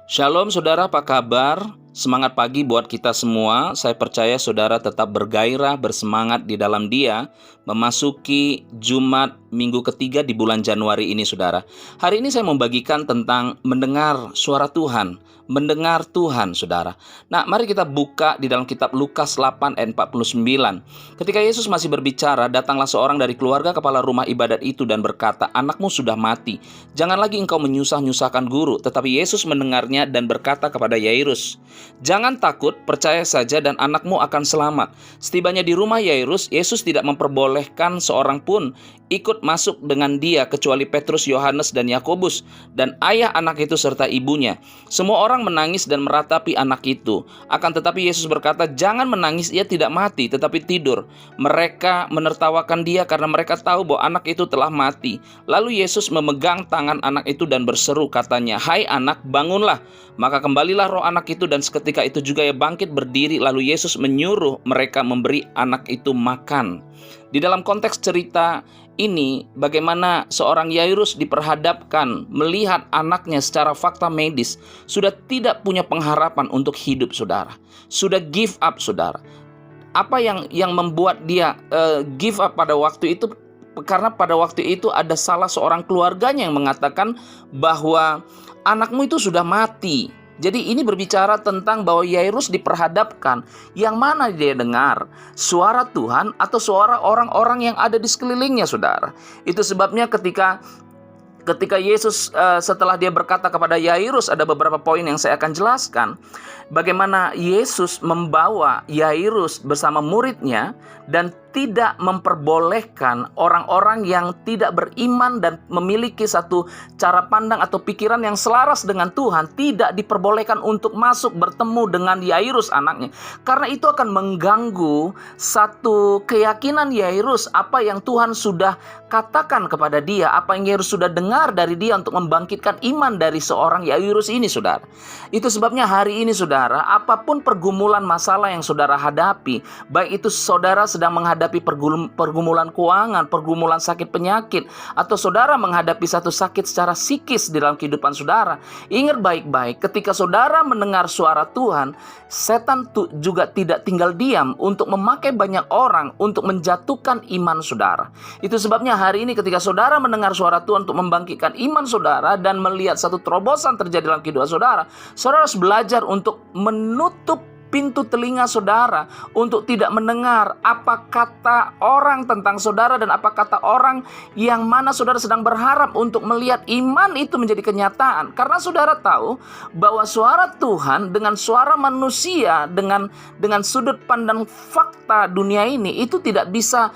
Shalom saudara, apa kabar? Semangat pagi buat kita semua. Saya percaya saudara tetap bergairah, bersemangat di dalam Dia, memasuki Jumat minggu ketiga di bulan Januari ini saudara. Hari ini saya membagikan tentang mendengar suara Tuhan, mendengar Tuhan saudara. Nah, mari kita buka di dalam kitab Lukas 8 ayat 49. Ketika Yesus masih berbicara, datanglah seorang dari keluarga kepala rumah ibadat itu dan berkata, "Anakmu sudah mati. Jangan lagi engkau menyusah-nyusahkan guru." Tetapi Yesus mendengarnya dan berkata kepada Yairus, "Jangan takut, percaya saja dan anakmu akan selamat." Setibanya di rumah Yairus, Yesus tidak memperbolehkan seorang pun ikut masuk dengan dia kecuali Petrus, Yohanes, dan Yakobus, dan ayah anak itu serta ibunya. Semua orang menangis dan meratapi anak itu. Akan tetapi Yesus berkata, "Jangan menangis, ia tidak mati, tetapi tidur." Mereka menertawakan dia karena mereka tahu bahwa anak itu telah mati. Lalu Yesus memegang tangan anak itu dan berseru, katanya, "Hai anak, bangunlah." Maka kembalilah roh anak itu dan seketika itu juga ia bangkit berdiri. Lalu Yesus menyuruh mereka memberi anak itu makan. Di dalam konteks cerita ini, bagaimana seorang Yairus diperhadapkan melihat anaknya secara fakta medis sudah tidak punya pengharapan untuk hidup saudara. Sudah give up saudara. Apa yang membuat dia give up pada waktu itu? Karena pada waktu itu ada salah seorang keluarganya yang mengatakan bahwa anakmu itu sudah mati. Jadi ini berbicara tentang bahwa Yairus diperhadapkan, yang mana dia dengar suara Tuhan atau suara orang-orang yang ada di sekelilingnya saudara. Itu sebabnya ketika Yesus setelah dia berkata kepada Yairus, ada beberapa poin yang saya akan jelaskan. Bagaimana Yesus membawa Yairus bersama muridnya dan tidak memperbolehkan orang-orang yang tidak beriman dan memiliki satu cara pandang atau pikiran yang selaras dengan Tuhan, tidak diperbolehkan untuk masuk bertemu dengan Yairus anaknya. Karena itu akan mengganggu satu keyakinan Yairus, apa yang Tuhan sudah katakan kepada dia, apa yang Yairus sudah dengar dari dia untuk membangkitkan iman dari seorang Yairus ini saudara. Itu sebabnya hari ini saudara, apapun pergumulan masalah yang saudara hadapi, baik itu saudara sedang menghadapi pergumulan keuangan, pergumulan sakit penyakit, atau saudara menghadapi satu sakit secara psikis di dalam kehidupan saudara, ingat baik-baik, ketika saudara mendengar suara Tuhan, setan juga tidak tinggal diam untuk memakai banyak orang untuk menjatuhkan iman saudara. Itu sebabnya hari ini ketika saudara mendengar suara Tuhan untuk membangkitkan iman saudara dan melihat satu terobosan terjadi dalam kehidupan saudara, saudara harus belajar untuk menutup pintu telinga saudara untuk tidak mendengar apa kata orang tentang saudara dan apa kata orang yang mana saudara sedang berharap untuk melihat iman itu menjadi kenyataan. Karena saudara tahu bahwa suara Tuhan dengan suara manusia, dengan sudut pandang fakta dunia ini, itu tidak bisa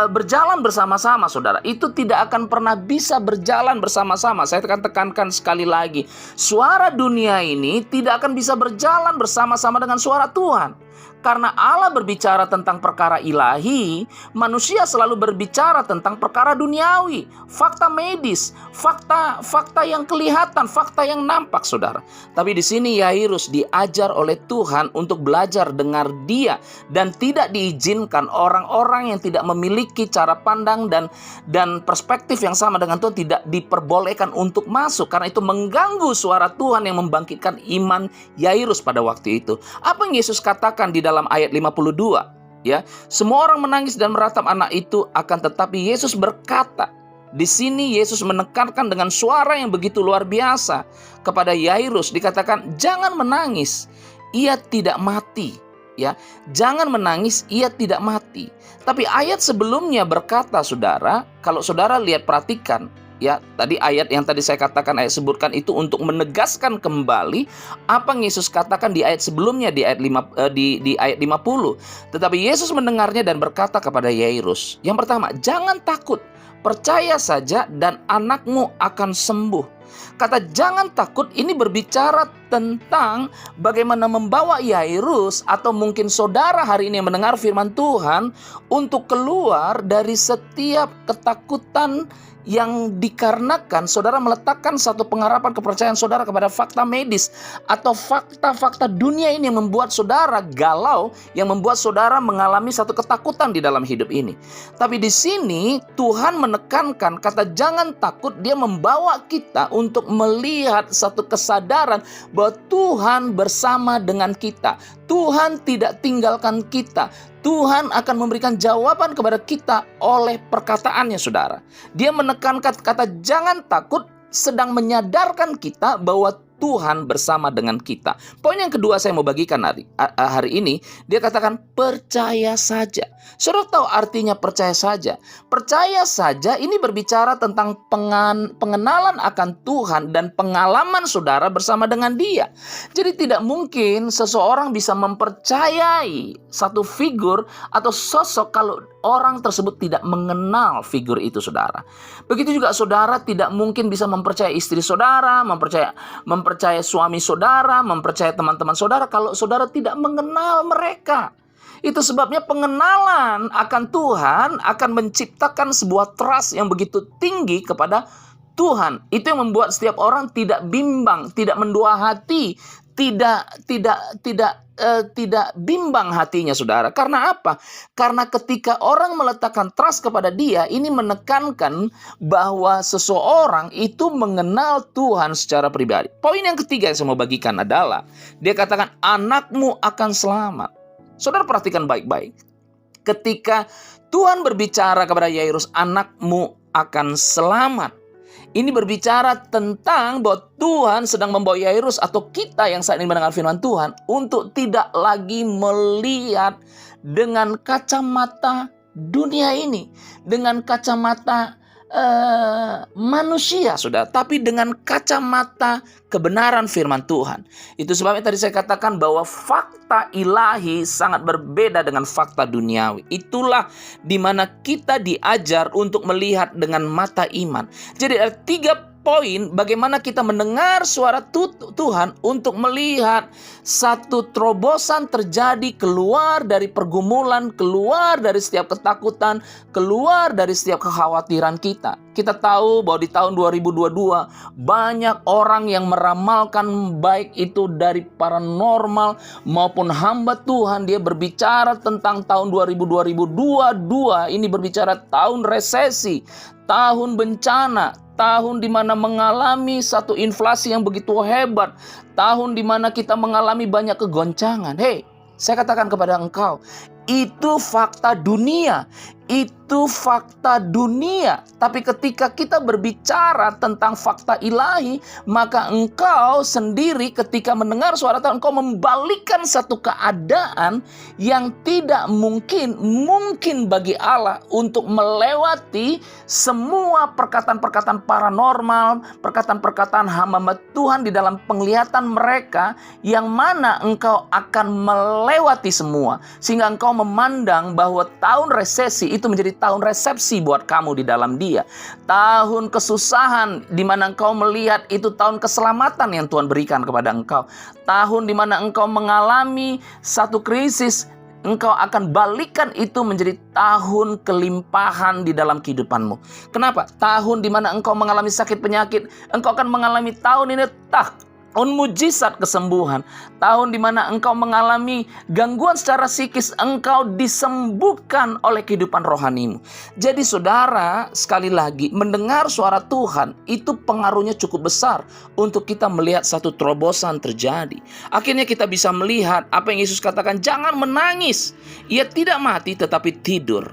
berjalan bersama-sama saudara. Itu tidak akan pernah bisa berjalan bersama-sama. Saya tekankan sekali lagi, suara dunia ini tidak akan bisa berjalan bersama-sama dengan suara Tuhan. Karena Allah berbicara tentang perkara ilahi, manusia selalu berbicara tentang perkara duniawi, fakta medis, fakta yang kelihatan, fakta yang nampak, saudara. Tapi di sini Yairus diajar oleh Tuhan untuk belajar dengar dia, dan tidak diizinkan orang-orang yang tidak memiliki cara pandang dan perspektif yang sama dengan Tuhan tidak diperbolehkan untuk masuk, karena itu mengganggu suara Tuhan yang membangkitkan iman Yairus pada waktu itu. Apa yang Yesus katakan di dalam ayat 52, ya, semua orang menangis dan meratap anak itu, akan tetapi Yesus berkata, di sini Yesus menekankan dengan suara yang begitu luar biasa kepada Yairus, dikatakan, "Jangan menangis, ia tidak mati." Ya, jangan menangis, ia tidak mati. Tapi ayat sebelumnya berkata, saudara, kalau saudara lihat, perhatikan, ya, tadi ayat yang tadi saya katakan, ayat sebutkan itu untuk menegaskan kembali apa yang Yesus katakan di ayat sebelumnya, di ayat 50. Tetapi Yesus mendengarnya dan berkata kepada Yairus, yang pertama, "Jangan takut, percaya saja dan anakmu akan sembuh." Kata "jangan takut" ini berbicara tentang bagaimana membawa Yairus atau mungkin saudara hari ini yang mendengar firman Tuhan untuk keluar dari setiap ketakutan yang dikarenakan saudara meletakkan satu pengharapan kepercayaan saudara kepada fakta medis atau fakta-fakta dunia ini yang membuat saudara galau, yang membuat saudara mengalami satu ketakutan di dalam hidup ini. Tapi di sini Tuhan menekankan kata jangan takut, dia membawa kita untuk melihat satu kesadaran bahwa Tuhan bersama dengan kita. Tuhan tidak tinggalkan kita. Tuhan akan memberikan jawaban kepada kita oleh perkataannya, saudara. Dia menekankan kata jangan takut, sedang menyadarkan kita bahwa Tuhan bersama dengan kita. Poin yang kedua saya mau bagikan hari ini, dia katakan percaya saja. Saudara tahu artinya percaya saja? Percaya saja ini berbicara tentang pengenalan akan Tuhan dan pengalaman saudara bersama dengan Dia. Jadi tidak mungkin seseorang bisa mempercayai satu figur atau sosok kalau orang tersebut tidak mengenal figur itu, saudara. Begitu juga saudara tidak mungkin bisa mempercayai istri saudara, mempercayai suami saudara, mempercayai teman-teman saudara kalau saudara tidak mengenal mereka. Itu sebabnya pengenalan akan Tuhan akan menciptakan sebuah trust yang begitu tinggi kepada Tuhan. Itu yang membuat setiap orang tidak bimbang, tidak mendua hati, tidak bimbang hatinya, saudara. Karena apa? Karena ketika orang meletakkan trust kepada Dia, ini menekankan bahwa seseorang itu mengenal Tuhan secara pribadi. Poin yang ketiga yang saya mau bagikan adalah dia katakan anakmu akan selamat. Saudara perhatikan baik-baik. Ketika Tuhan berbicara kepada Yairus, anakmu akan selamat. Ini berbicara tentang bahwa Tuhan sedang membawa Yairus atau kita yang saat ini mendengar firman Tuhan untuk tidak lagi melihat dengan kacamata dunia ini, dengan kacamata manusia, saudara, tapi dengan kacamata kebenaran firman Tuhan. Itu sebabnya tadi saya katakan bahwa fakta ilahi sangat berbeda dengan fakta duniawi. Itulah di mana kita diajar untuk melihat dengan mata iman. Jadi ada 3 poin bagaimana kita mendengar suara Tuhan untuk melihat satu terobosan terjadi keluar dari pergumulan, keluar dari setiap ketakutan, keluar dari setiap kekhawatiran kita. Kita tahu bahwa di tahun 2022 banyak orang yang meramalkan baik itu dari paranormal maupun hamba Tuhan. Dia berbicara tentang tahun 2022 ini berbicara tahun resesi, tahun bencana, tahun di mana mengalami satu inflasi yang begitu hebat, tahun di mana kita mengalami banyak kegoncangan. Hei, saya katakan kepada engkau, itu fakta dunia. Itu fakta dunia. Tapi ketika kita berbicara tentang fakta ilahi, maka engkau sendiri ketika mendengar suara Tuhan, engkau membalikkan satu keadaan yang tidak mungkin bagi Allah untuk melewati semua perkataan-perkataan paranormal, perkataan-perkataan hamba Tuhan di dalam penglihatan mereka, yang mana engkau akan melewati semua. Sehingga engkau memandang bahwa tahun resesi itu menjadi tahun resepsi buat kamu di dalam Dia. Tahun kesusahan di mana engkau melihat itu tahun keselamatan yang Tuhan berikan kepada engkau. Tahun di mana engkau mengalami satu krisis, engkau akan balikan itu menjadi tahun kelimpahan di dalam kehidupanmu. Kenapa? Tahun di mana engkau mengalami sakit penyakit, engkau akan mengalami tahun ini tahun mujizat kesembuhan. Tahun di mana engkau mengalami gangguan secara psikis, engkau disembuhkan oleh kehidupan rohanimu. Jadi saudara, sekali lagi, mendengar suara Tuhan itu pengaruhnya cukup besar untuk kita melihat satu terobosan terjadi. Akhirnya kita bisa melihat apa yang Yesus katakan, jangan menangis. Ia tidak mati tetapi tidur.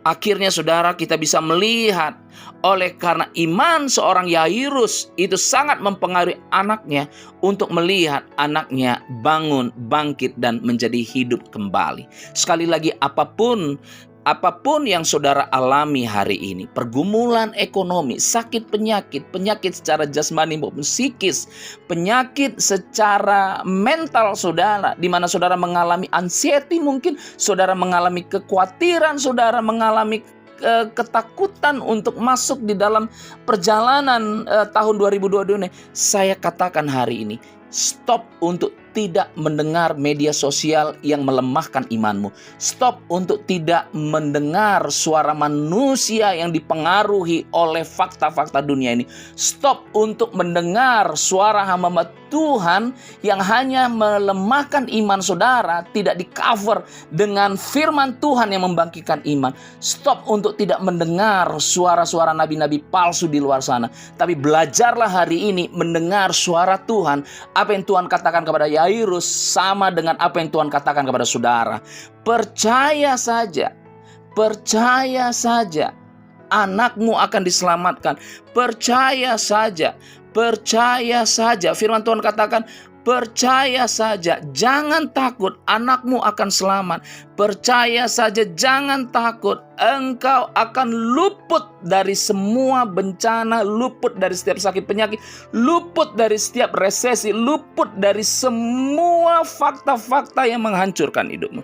Akhirnya saudara, kita bisa melihat oleh karena iman seorang Yairus itu sangat mempengaruhi anaknya untuk melihat anaknya bangun, bangkit dan menjadi hidup kembali. Sekali lagi, apapun yang saudara alami hari ini, pergumulan ekonomi, sakit penyakit secara jasmani maupun psikis, penyakit secara mental saudara, di mana saudara mengalami anxiety, mungkin saudara mengalami kekhawatiran, saudara mengalami ketakutan untuk masuk di dalam perjalanan tahun 2022 ini. Saya katakan hari ini, stop untuk tidak mendengar media sosial yang melemahkan imanmu. Stop untuk tidak mendengar suara manusia yang dipengaruhi oleh fakta-fakta dunia ini. Stop untuk mendengar suara hamba Tuhan yang hanya melemahkan iman saudara, tidak di-cover dengan firman Tuhan yang membangkitkan iman. Stop untuk tidak mendengar suara-suara nabi-nabi palsu di luar sana. Tapi belajarlah hari ini mendengar suara Tuhan. Apa yang Tuhan katakan kepada Yairus sama dengan apa yang Tuhan katakan kepada saudara. Percaya saja, percaya saja. Anakmu akan diselamatkan. Percaya saja. Percaya saja. Firman Tuhan katakan, percaya saja, jangan takut, anakmu akan selamat. Percaya saja, jangan takut, engkau akan luput dari semua bencana, luput dari setiap sakit penyakit, luput dari setiap resesi, luput dari semua fakta-fakta yang menghancurkan hidupmu.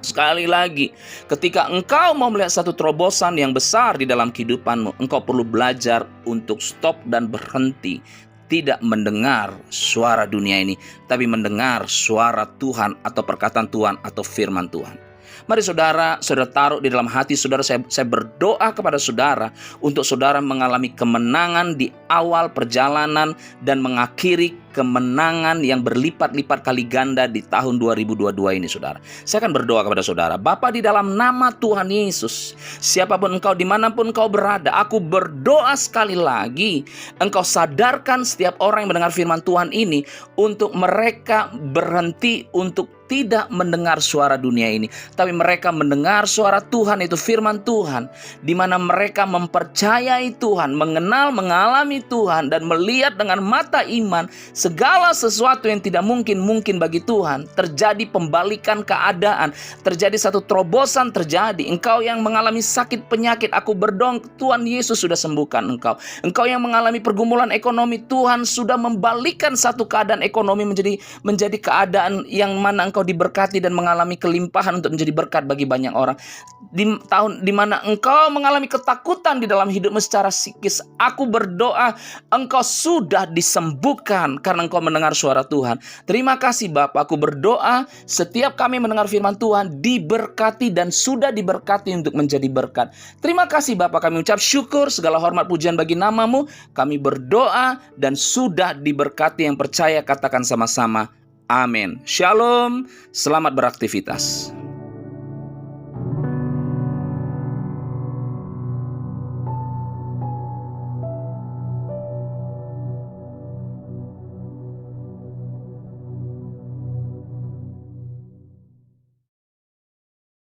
Sekali lagi, ketika engkau mau melihat satu terobosan yang besar di dalam kehidupanmu, engkau perlu belajar untuk stop dan berhenti. Tidak mendengar suara dunia ini, tapi mendengar suara Tuhan atau perkataan Tuhan atau firman Tuhan. Mari saudara taruh di dalam hati saudara, saya berdoa kepada saudara untuk saudara mengalami kemenangan di awal perjalanan dan mengakhiri kemenangan yang berlipat-lipat kali ganda di tahun 2022 ini saudara. Saya akan berdoa kepada saudara. Bapa, di dalam nama Tuhan Yesus, siapapun engkau, dimanapun engkau berada, aku berdoa sekali lagi, engkau sadarkan setiap orang yang mendengar firman Tuhan ini untuk mereka berhenti untuk tidak mendengar suara dunia ini, tapi mereka mendengar suara Tuhan, itu firman Tuhan, di mana mereka mempercayai Tuhan, mengenal, mengalami Tuhan, dan melihat dengan mata iman segala sesuatu yang tidak mungkin bagi Tuhan. Terjadi pembalikan keadaan, terjadi satu terobosan terjadi. Engkau yang mengalami sakit penyakit, aku berdoa Tuhan Yesus sudah sembuhkan engkau. Engkau yang mengalami pergumulan ekonomi, Tuhan sudah membalikkan satu keadaan ekonomi menjadi keadaan yang mana engkau diberkati dan mengalami kelimpahan untuk menjadi berkat bagi banyak orang. Di tahun di mana engkau mengalami ketakutan di dalam hidupmu secara psikis, aku berdoa engkau sudah disembuhkan karena engkau mendengar suara Tuhan. Terima kasih Bapa, aku berdoa setiap kami mendengar firman Tuhan diberkati dan sudah diberkati untuk menjadi berkat. Terima kasih Bapa, kami ucap syukur, segala hormat pujian bagi nama-Mu. Kami berdoa dan sudah diberkati. Yang percaya katakan sama-sama amin. Shalom, selamat beraktivitas.